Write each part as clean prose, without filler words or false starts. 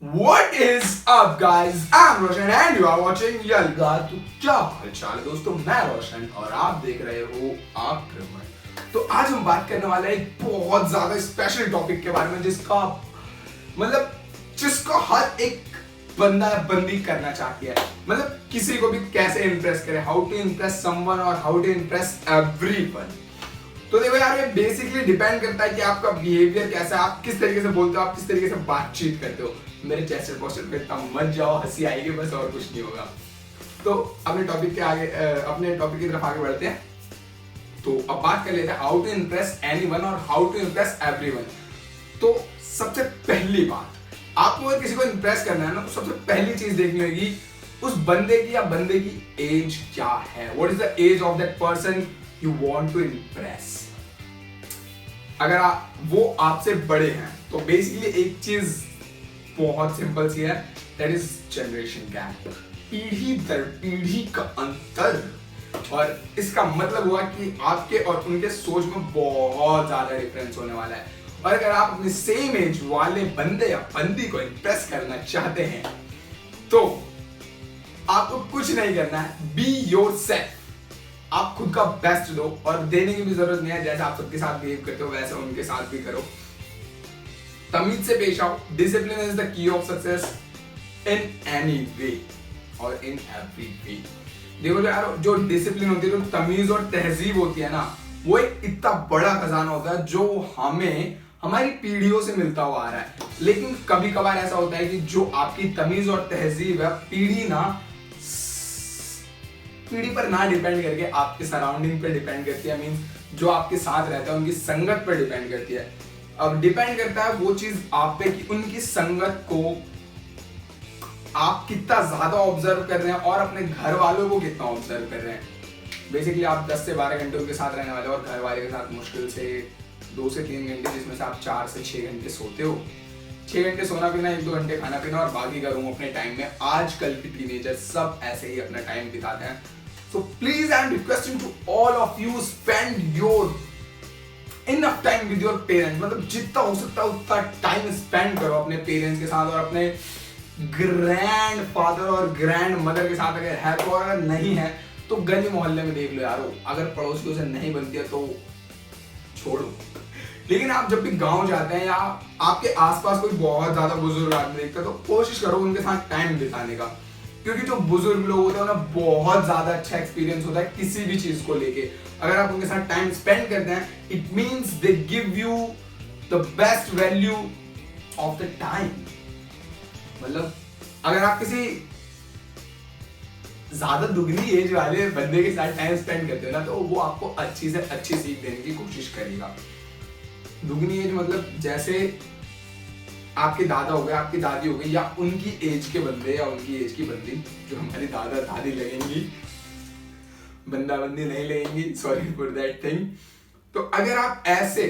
What is up guys? I'm Roshan and you are watching यलगा। तो क्या हालचाल है दोस्तों, मैं रोशन और आप देख रहे हो आक्रमण। तो आज हम बात करने वाले हैं एक बहुत ज्यादा स्पेशल टॉपिक के बारे में जिसको हर एक बंदा बंदी करना चाहती है। मतलब किसी को भी कैसे इंप्रेस करे, हाउ टू इंप्रेस समवन और हाउ टू इंप्रेस एवरीवन। तो देखो यार, ये बेसिकली डिपेंड करता है कि आपका बिहेवियर कैसा है, आप किस तरीके से बोलते हो, आप किस तरीके से बातचीत करते हो। मेरे चेस्ट पोस्टर पे इतना मत जाओ, हंसी आएगी बस, और कुछ नहीं होगा। तो अपने टॉपिक की तरफ आगे बढ़ते हैं। तो अब बात कर लेते हैं हाउ टू इंप्रेस एनीवन और हाउ टू इंप्रेस एवरीवन। तो सबसे पहली बात, आपको अगर किसी को इंप्रेस करना है ना, तो सबसे पहली चीज देखनी होगी उस बंदे की या बंदे की एज क्या है। What is the age of that person you want to impress. अगर वो आपसे बड़े हैं तो बेसिकली एक चीज बहुत सिंपल सी है, दैट इज जनरेशन गैप, पीढ़ी दर पीढ़ी का अंतर। और इसका मतलब हुआ कि आपके और उनके सोच में बहुत ज्यादा डिफरेंस होने वाला है। और अगर आप अपने सेम एज वाले बंदे या बंदी को इंप्रेस करना चाहते हैं तो आपको कुछ नहीं करना है, बी योरसेल्फ। आप खुद का बेस्ट दो, और देने की भी जरूरत नहीं है, जैसे आप सबके साथ बिहेव करते हो वैसे उनके साथ भी करो। तमीज से पेश आओ। Discipline is the key of success in any way और इन एवरी वे। देखो यार, जो डिसिप्लिन होती है, जो तमीज और तहजीब होती है ना, वो एक इतना बड़ा खजाना होता है जो हमें हमारी पीढ़ियों से मिलता हुआ आ रहा है। लेकिन कभी कभार ऐसा होता है कि जो आपकी तमीज और तहजीब है, पीढ़ी पर ना डिपेंड करके आपके सराउंडिंग पे डिपेंड करती है। मींस जो आपके साथ रहता है उनकी संगत पर डिपेंड करती है। अब डिपेंड करता है वो चीज आप पे कि उनकी संगत को आप कितना ज्यादा ऑब्जर्व कर रहे हैं और अपने घर वालों को कितना ऑब्जर्व कर रहे हैं। बेसिकली आप 10 से 12 घंटे उनके साथ रहने वाले हो और घर वाले के साथ मुश्किल से 2 से 3 घंटे, जिसमें से आप 4 से 6 घंटे सोते हो। 6 घंटे सोना पीना, 1-2 घंटे खाना पीना, और बाकी का रूम अपने टाइम में। आजकल के टीनेजर सब ऐसे ही अपना टाइम बिताते हैं। So please, I'm requesting to all of you, spend your enough time with your parents। मतलब जितना हो सकता है उतना टाइम स्पेंड करो अपने पेरेंट्स के साथ, और अपने ग्रैंड फादर और ग्रैंड मदर के साथ अगर है तो। अगर नहीं है तो गली मोहल्ले में देख लो यारो, अगर पड़ोसियों से नहीं बनती है तो छोड़ो। लेकिन आप जब भी गांव जाते हैं या आपके आसपास कोई बहुत ज्यादा बुजुर्ग आदमी देखते हैं तो कोशिश करो उनके साथ टाइम बिताने का, क्योंकि जो बुजुर्ग लोग होते हैं उन्हें बहुत ज्यादा अच्छा एक्सपीरियंस होता है किसी भी चीज को लेके। अगर आप उनके साथ टाइम स्पेंड करते हैं, it means they give you the best value of the time. मतलब अगर आप किसी ज्यादा दुगनी एज वाले बंदे के साथ टाइम स्पेंड करते हो ना, तो वो आपको अच्छी से अच्छी सीख देने की कोशिश करेगा। दुगनी एज मतलब जैसे आपके दादा हो गए, आपकी दादी हो गई, या उनकी एज के बंदे या उनकी एज की बंदी, जो हमारी दादा दादी लगेंगी, बंदा बंदी नहीं लगेंगी, सॉरी फॉर दैट थिंग। तो अगर आप ऐसे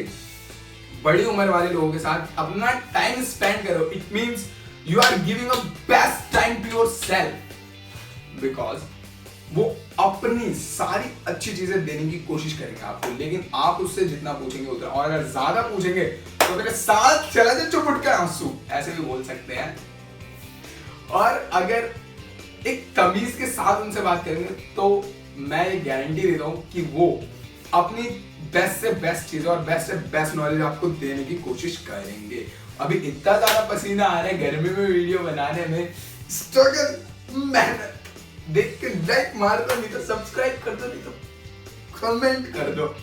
बड़ी उम्र वाले लोगों के साथ अपना टाइम स्पेंड करो, it means you are giving a best time to yourself, because वो अपनी सारी अच्छी चीजें देने की कोशिश करेंगे आपको। लेकिन आप उससे जितना पूछेंगे उतना, और अगर ज्यादा पूछेंगे तो मेरे साथ चला जाए चुप उठ कर आंसू, ऐसे भी बोल सकते हैं। और अगर एक तमीज के साथ उनसे बात करेंगे तो मैं ये गारंटी देता हूं कि वो अपनी बेस्ट से बेस्ट चीज और बेस्ट से बेस्ट नॉलेज आपको देने की कोशिश करेंगे। अभी इतना ज्यादा पसीना आ रहा है गर्मी में वीडियो बनाने में, स्ट्रगल, मेहनत देख के लाइक मार दो, नहीं तो सब्सक्राइब कर दो, नहीं तो कमेंट कर दो।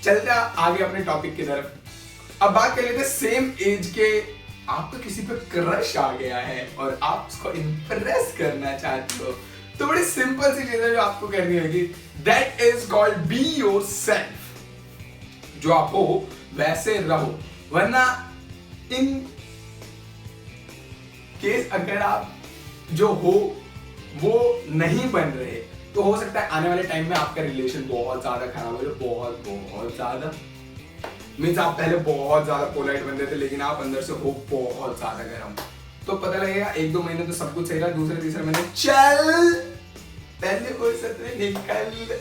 चलते आगे अपने टॉपिक की तरफ। अब बात कर लेते हैं सेम एज के, आपको किसी पे क्रश आ गया है और आप उसको इंप्रेस करना चाहते हो, तो बड़ी सिंपल सी चीज है जो आपको करनी होगी, that is called be yourself. जो आप हो वैसे रहो, वरना इन केस अगर आप जो हो वो नहीं बन रहे तो हो सकता है आने वाले टाइम में आपका रिलेशन बहुत ज्यादा खराब हो जाए, बहुत ज्यादा। मीन्स आप पहले बहुत ज्यादा पोलाइट बनते थे, लेकिन आप अंदर से हो बहुत ज्यादा गर्म। तो पता लगेगा 1-2 महीने तो सब कुछ सही रहा, दूसरे तीसरे महीने चल पहले फुर्सत में निकल।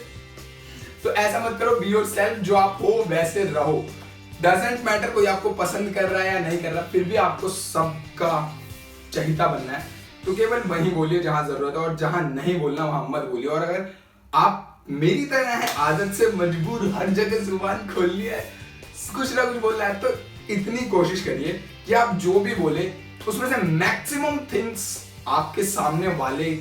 तो ऐसा मत करो, बी योरसेल्फ। जो आप हो वैसे रहो। डजंट मैटर कोई आपको पसंद कर रहा है या नहीं कर रहा, फिर भी आपको सबका चहिता बनना है तो केवल वहीं बोलिए जहां जरूरत है, और जहां नहीं बोलना वहां मत बोलिए। और अगर आप मेरी तरह है आदत से मजबूर हर जगह जुबान खोलनी है, कुछ ना कुछ बोलना है, तो इतनी कोशिश करिए कि आप जो भी बोले उसमें से मैक्सिमम थिंग्स आपके सामने वाले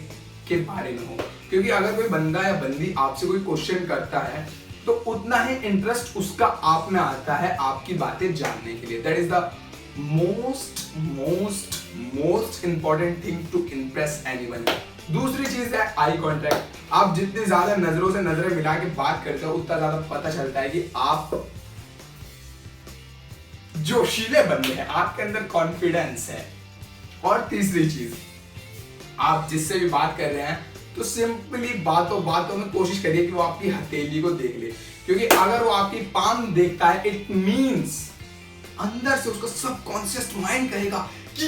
के बारे में हो। क्योंकि अगर कोई बंदा या बंदी आपसे कोई क्वेश्चन करता है तो उतना ही इंटरेस्ट उसका आप में आता है आपकी बातें जानने के लिए। That is the most important thing to impress anyone. दूसरी चीज है आई कांटेक्ट। आप जितनी ज्यादा नजरों से नजरें मिला के बात करते हो उतना ज्यादा पता चलता है कि आप जोशीले बंदे हैं, आपके अंदर कॉन्फिडेंस है। और तीसरी चीज, आप जिससे भी बात कर रहे हैं तो सिंपली बातों बातों में कोशिश करिए कि वो आपकी हथेली को देख ले। क्योंकि अगर वो आपकी पाम देखता है इट मींस अंदर से उसका सबकॉन्शियस माइंड कहेगा कि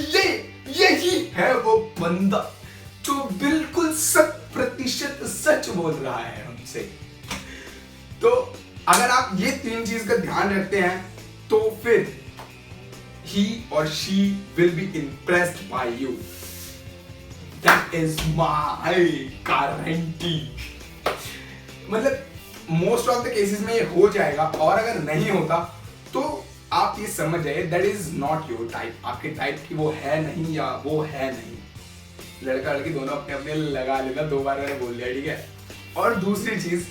यही है वो बंदा जो बिल्कुल 100% सच बोल रहा है हमसे। तो अगर आप ये 3 चीज का ध्यान रखते हैं तो फिर he or she will be impressed by you. That is my guarantee. मतलब मोस्ट ऑफ द केसेस में ये हो जाएगा, और अगर नहीं होता तो आप ये समझ जाइए that is not your type. आपके टाइप की वो है नहीं या वो है नहीं। लड़का लड़की दोनों अपने अपने लगा लेना, 2 बार मैंने बोल दिया, ठीक है। और दूसरी चीज,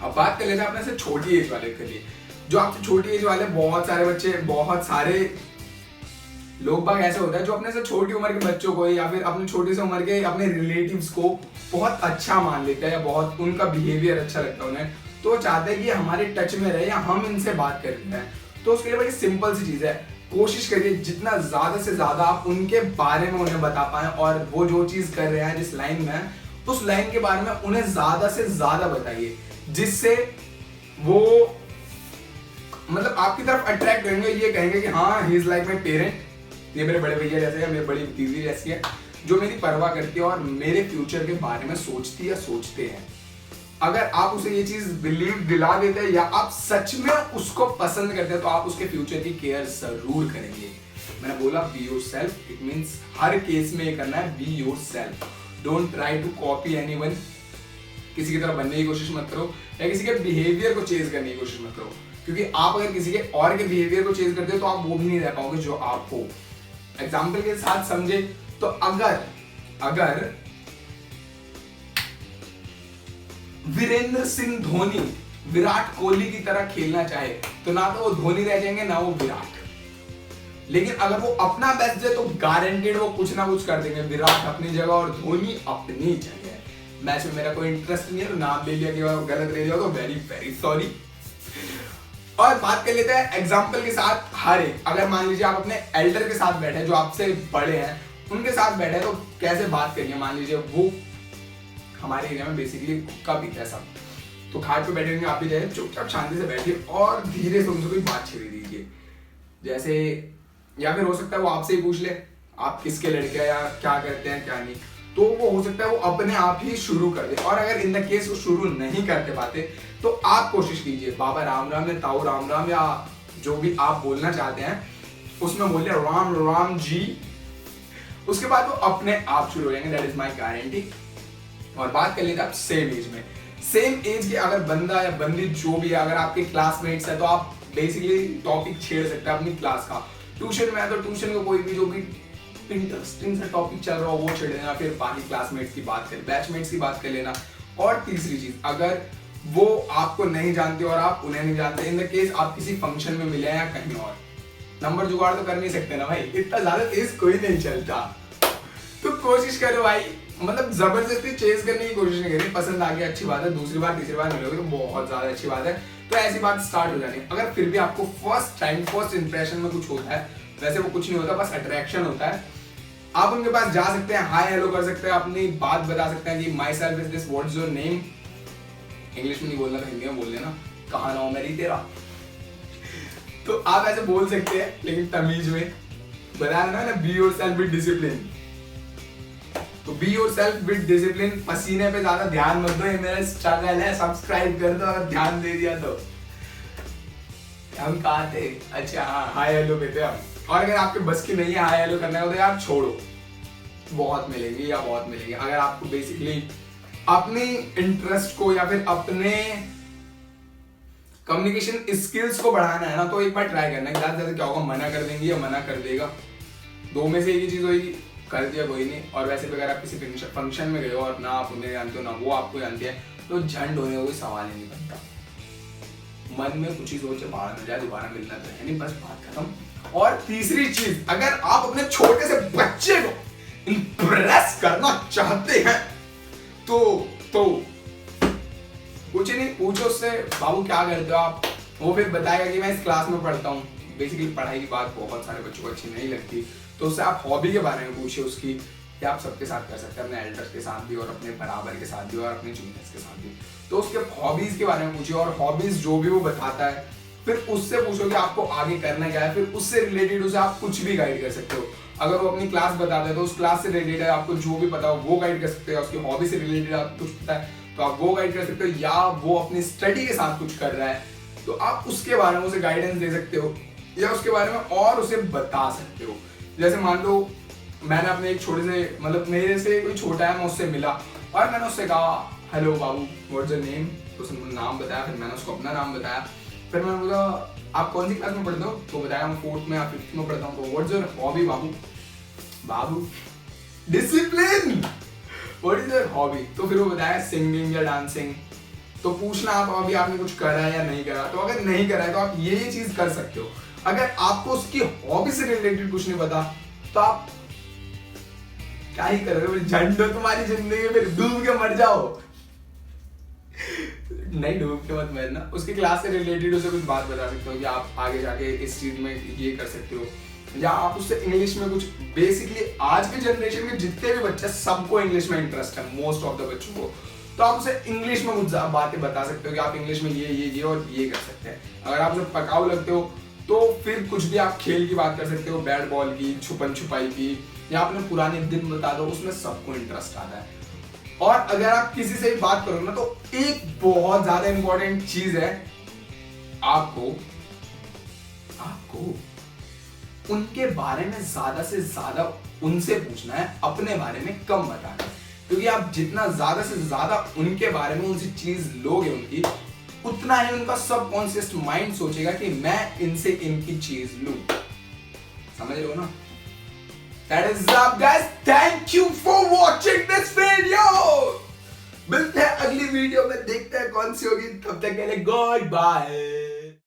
अब बात कर लेते हैं अपने से छोटी एज वाले के लिए। जो आपसे छोटी एज वाले बहुत सारे बच्चे, बहुत सारे लोग बाग ऐसे होता है जो अपने से छोटी उम्र के बच्चों को या फिर अपने छोटी सी उम्र के अपने रिलेटिव्स को बहुत अच्छा मान लेते हैं या बहुत उनका बिहेवियर अच्छा लगता है उन्हें, तो वो चाहते हैं कि हमारे टच में रहे या हम इनसे बात कर रहे हैं। तो उसके लिए बड़ी सिंपल सी चीज है, कोशिश करिए जितना ज्यादा से ज्यादा आप उनके बारे में उन्हें बता पाए, और वो जो चीज कर रहे हैं जिस लाइन में, उस लाइन के बारे में उन्हें ज्यादा से ज्यादा बताइए, जिससे वो मतलब आपकी तरफ अट्रैक्ट होंगे। ये कहेंगे कि हाँ he is like my parent, ये मेरे बड़े भैया जैसे है, मेरी बड़ी दीदी जैसी है जो मेरी परवाह करती है और मेरे फ्यूचर के बारे में सोचती है, सोचते हैं। अगर आप उसे ये चीज बिलीव दिला देते हैं या आप सच में उसको पसंद करते हैं तो आप उसके फ्यूचर की केयर जरूर करेंगे। मैंने बोला be yourself, it means हर केस में ये करना है, be yourself. Don't try to copy anyone. किसी की तरह बनने की कोशिश मत करो या किसी के बिहेवियर को चेंज करने की कोशिश मत करो, क्योंकि आप अगर किसी के और के बिहेवियर को चेंज करते हो तो आप वो भी नहीं रह पाओगे जो आप हो। एग्जाम्पल के साथ समझे तो अगर वीरेंद्र सिंह धोनी विराट कोहली की तरह खेलना चाहे तो ना तो वो धोनी रह जाएंगे ना वो विराट। लेकिन अगर वो अपना बेस्ट दे तो गारंटेड वो कुछ ना कुछ कर देंगे। विराट अपनी जगह और धोनी अपनी जगह। मैच में मेरा कोई इंटरेस्ट नहीं है तो नाम ले लिया कि गलत ले लिया तो वेरी वेरी सॉरी। और बात कर लेते हैं एग्जाम्पल के साथ। हर एक, अगर मान लीजिए आप अपने एल्डर के साथ बैठे जो आपसे बड़े हैं उनके साथ बैठे तो कैसे बात करिए। मान लीजिए वो हमारे एरिया में बेसिकली हुक्का पीता है सब, तो खाट पे बैठे होंगे, आप भी जाए चुपचाप शांति से बैठिए और धीरे से उनसे कोई बात छेड़ दीजिए। जैसे, या फिर हो सकता है वो आपसे ही पूछ ले आप किसके लड़के हैं या क्या करते हैं क्या नहीं, तो वो हो सकता है वो अपने आप ही शुरू कर दे। और अगर इन द केस वो शुरू नहीं करते पाते तो आप कोशिश कीजिए बाबा राम राम या ताऊ राम राम या जो भी आप बोलना चाहते हैं उसमें बोलिए राम राम जी। उसके बाद वो अपने आप शुरू हो जाएंगे, दैट इज माई गारंटी। और बात कर लेते हैं आप सेम एज में, सेम एज के अगर बंदा या बंदी जो भी है, अगर आपके क्लासमेट्स है तो आप बेसिकली टॉपिक छेड़ सकते हैं अपनी क्लास का। ट्यूशन में है तो ट्यूशन का कोई भी जो भी इंटरेस्टिंग सा टॉपिक चल रहा हो वो छेड़ देना, फिर बाकी क्लासमेट्स की बात कर, बैचमेट्स की बात कर लेना। और तीसरी चीज, अगर वो आपको नहीं जानते और आप उन्हें नहीं जानते, इन द केस आप किसी फंक्शन में मिले या कहीं और, नंबर जुगाड़ तो कर नहीं सकते ना भाई, इतना ज्यादा तेज कोई नहीं चलता। तो कोशिश करो भाई, मतलब जबरदस्ती चेज करने की कोशिश नहीं करनी। पसंद आ गया अच्छी बात है, दूसरी बार तीसरी बार मिलोगे तो बहुत ज्यादा अच्छी बात है। तो ऐसी बात स्टार्ट हो जानी। अगर फिर भी आपको फर्स्ट टाइम फर्स्ट इंप्रेशन में कुछ होता है, वैसे वो कुछ नहीं होता, बस अट्रैक्शन होता है, आप उनके पास जा सकते हैं, हाय हेलो कर सकते हैं, अपनी बात बता सकते हैं कि my self is this, what is your name. English में नहीं बोलना तो हिंदी में बोल लेना, कहाँ नाम मेरी तेरा। तो आप ऐसे बोल सकते हैं लेकिन तमीज में। बताया ना, be yourself with discipline. तो be yourself with discipline. पसीने पे ज्यादा ध्यान मत दो, ये मेरा स्ट्रगल है, सब्सक्राइब कर दो अगर ध्यान दे दिया तो। हम कहा थे, अच्छा हाँ हाय हेलो पे थे हम। और अगर आपके बस की नहीं है हाय हेलो करने को तो यार छोड़ो, बहुत मिलेंगे या बहुत मिलेंगे। अगर आपको बेसिकली अपनी इंटरेस्ट को या फिर अपने कम्युनिकेशन स्किल्स को बढ़ाना है ना, तो एक बार ट्राई करना है। ज्यादा ज्यादा क्या होगा, मना कर देंगे या मना कर देगा, दो में से एक ही चीज होगी, कर दिया कोई नहीं। और वैसे भी अगर आप किसी फंक्शन में गए हो और ना आप उन्हें जानते हो ना वो आपको जानते हैं, तो झंड होने का कोई सवाल ही नहीं बनता। मन में कुछ ही सोचे बाहर में जाए, दोबारा मिलना तो है नहीं, बस बात खत्म। और तीसरी चीज, अगर आप अपने छोटे से बच्चे को इंप्रेस करना चाहते हैं तो कुछ नहीं, पूछो उससे बाबू क्या करते हो आप, वो फिर बताएगा कि मैं इस क्लास में पढ़ता हूँ। बेसिकली पढ़ाई की बात बहुत सारे बच्चों को अच्छी नहीं लगती, तो उससे आप हॉबी के बारे में पूछिए उसकी, कि आप सबके साथ कर सकते हैं, अपने एल्डर्स के साथ भी और अपने बराबर के साथ भी और अपने जूनियर्स के साथ भी। तो उसके हॉबीज के बारे में पूछिए, और हॉबीज जो भी वो बताता है फिर उससे पूछो कि आपको आगे करना क्या है, फिर उससे रिलेटेड उसे आप कुछ भी गाइड कर सकते हो। अगर वो अपनी क्लास बताता है तो उस क्लास से रिलेटेड आपको जो भी पता हो वो गाइड कर सकते हो। उसकी हॉबी से रिलेटेड आपको कुछ पता है तो आप वो गाइड कर सकते हो, या वो अपनी स्टडी के साथ कुछ कर रहा है तो आप उसके बारे में उसे गाइडेंस दे सकते हो, या उसके बारे में और उसे बता सकते हो। जैसे मान लो मैंने अपने एक छोटे से, मतलब मेरे से कोई छोटा है, मैं उससे मिला और मैंने उससे कहा hello Babu what's your name, तो उसने नाम बताया, फिर मैंने उसको अपना नाम बताया। फिर मैंने बोला आप कौन सी क्लास में पढ़ते हो, तो बताया मैं 4th में या 5th में पढ़ता हूँ। तो what's your hobby Babu, Babu discipline, what is your hobby, तो फिर वो बताया सिंगिंग या डांसिंग। तो पूछना आप अभी आपने कुछ करा है या नहीं करा, तो अगर नहीं करा है तो आप ये चीज कर सकते हो। अगर आपको उसकी हॉबी से रिलेटेड कुछ नहीं पता तो आप क्या ही कर रहे हो, झंड हो तुम्हारी जिंदगी, फिर डूब के मर जाओ। नहीं डूब के मत मरना, उसकी क्लास से रिलेटेड उसे कुछ बात बता सकते हो कि आप आगे जाके इस चीज में ये कर सकते हो, या आप उससे इंग्लिश में कुछ, बेसिकली आज के जनरेशन में जितने भी बच्चे सबको इंग्लिश में इंटरेस्ट है, मोस्ट ऑफ द बच्चों को, तो आप उसे इंग्लिश में कुछ बातें बता सकते हो कि आप इंग्लिश में ये और ये कर सकते हैं। अगर आप उसे पकाऊ लगते हो तो फिर कुछ भी आप खेल की बात कर सकते हो, बैट बॉल की, छुपन छुपाई की, या अपने पुराने दिन बता दो, उसमें सबको इंटरेस्ट आता है। और अगर आप किसी से भी बात करोगे ना, तो एक बहुत ज्यादा इंपॉर्टेंट चीज है, आपको उनके बारे में ज्यादा से ज्यादा उनसे पूछना है, अपने बारे में कम बताना है। क्योंकि आप जितना ज्यादा से ज्यादा उनके बारे में उनसे चीज लोगे उनकी, उतना ही उनका सबकॉन्शियस माइंड सोचेगा कि मैं इनसे इनकी चीज लूं। समझ रहे हो ना? That is up guys, thank you for watching this video। मिलते हैं अगली वीडियो में, देखते हैं कौन सी होगी, तब तक के लिए गुड बाय।